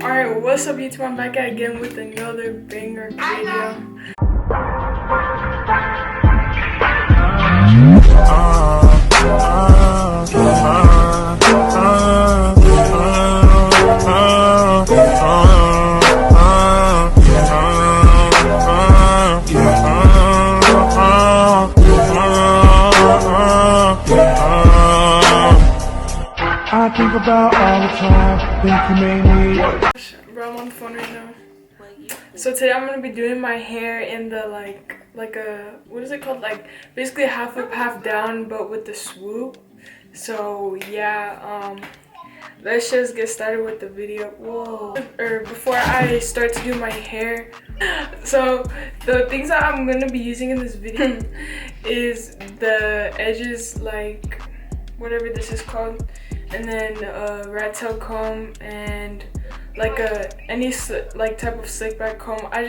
Alright, what's up YouTube? I'm back again with another banger video. I think about all the time, think you may need. Bro, I'm on the phone right now. So today I'm gonna be doing my hair in the like a, what is it called? Like basically half up, half down, but with the swoop. So yeah, let's just get started with the video. Whoa. Or before I start to do my hair. So the things that I'm gonna be using in this video is the edges, like whatever this is called, and then a rat tail comb and like any like type of slick back comb. I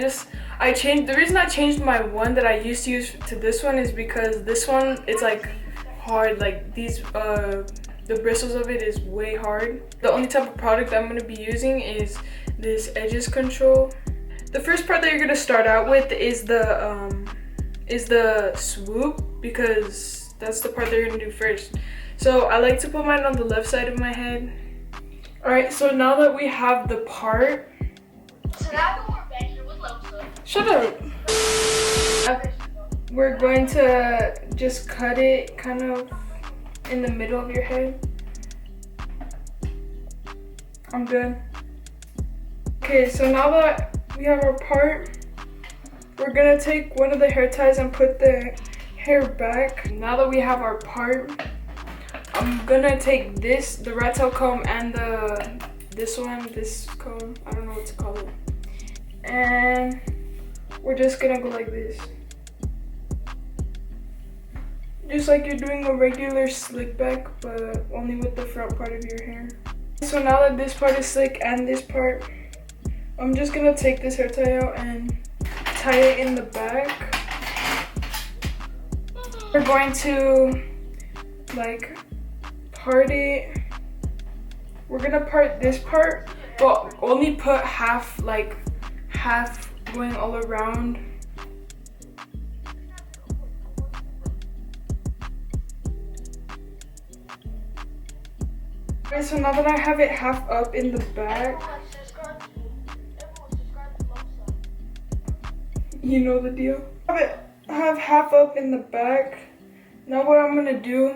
changed, the reason I changed my one that I used to use to this one is because this one, it's like hard, like these the bristles of it is way hard. The only type of product I'm going to be using is this edges control. The first part that you're going to start out with is the swoop, because that's the part that you're going to do first. So I like to put mine on the left side of my head. Alright, so now that we have the part. So now that we're back here with Losa. Shut up! We're going to just cut it kind of in the middle of your head. I'm good. Okay, so now that we have our part, we're gonna take one of the hair ties and put the hair back. Now that we have our part, I'm gonna take this, the rat tail comb, and this comb, I don't know what to call it, and we're just gonna go like this, just like you're doing a regular slick back, but only with the front part of your hair. So now that this part is slick and this part, I'm just gonna take this hair tie out and tie it in the back. We're going to like part it. We're gonna part this part, but only put half, like half going all around. Okay, so now that I have it half up in the back, you know the deal. Have half up in the back. Now what I'm gonna do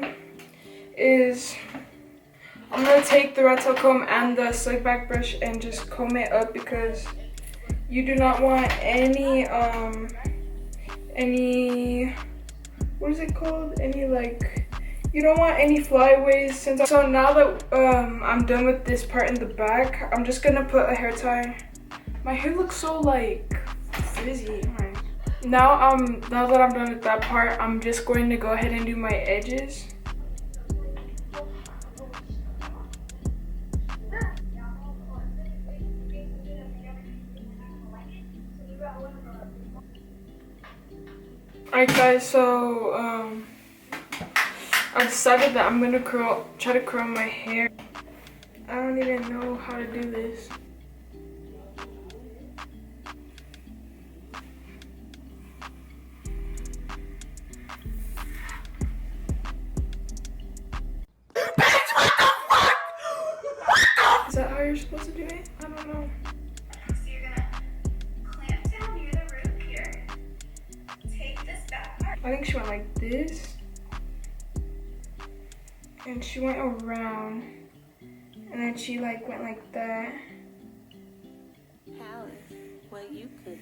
is I'm gonna take the rat tail comb and the slick back brush and just comb it up, because you do not want any what is it called? You don't want any flyaways. So now that I'm done with this part in the back, I'm just gonna put a hair tie. My hair looks so like frizzy. Right. Now that I'm done with that part, I'm just going to go ahead and do my edges. Alright guys, so I decided that I'm gonna try to curl my hair. I don't even know how to do this. Is that how you're supposed to do it? I don't know. So you're gonna clamp down near the root here. Take this back part. I think she went like this. And she went around. And then she like went like that. How? What you cooking?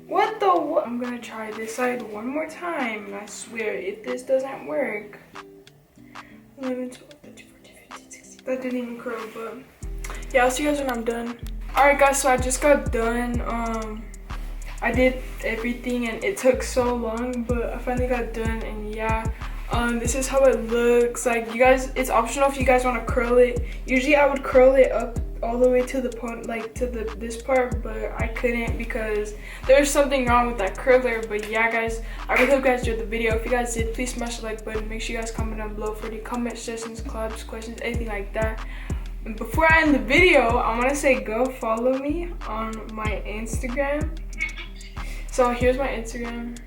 What the what? I'm gonna try this side one more time. I swear, if this doesn't work. 11, 12, 13, 14, 15, 16. That didn't even curl, but yeah, I'll see you guys when I'm done. Alright guys, so I just got done. I did everything and it took so long, but I finally got done, and yeah. This is how it looks like. You guys, it's optional if you guys want to curl it. Usually I would curl it up all the way to the point, like to this part, but I couldn't because there was something wrong with that curler. But yeah, guys, I really hope you guys enjoyed the video. If you guys did, please smash the like button. Make sure you guys comment down below for any comments, suggestions, collabs, questions, anything like that. And before I end the video, I want to say go follow me on my Instagram. So here's my Instagram.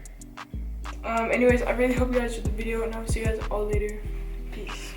Anyways, I really hope you guys enjoyed the video, and I'll see you guys all later. Peace.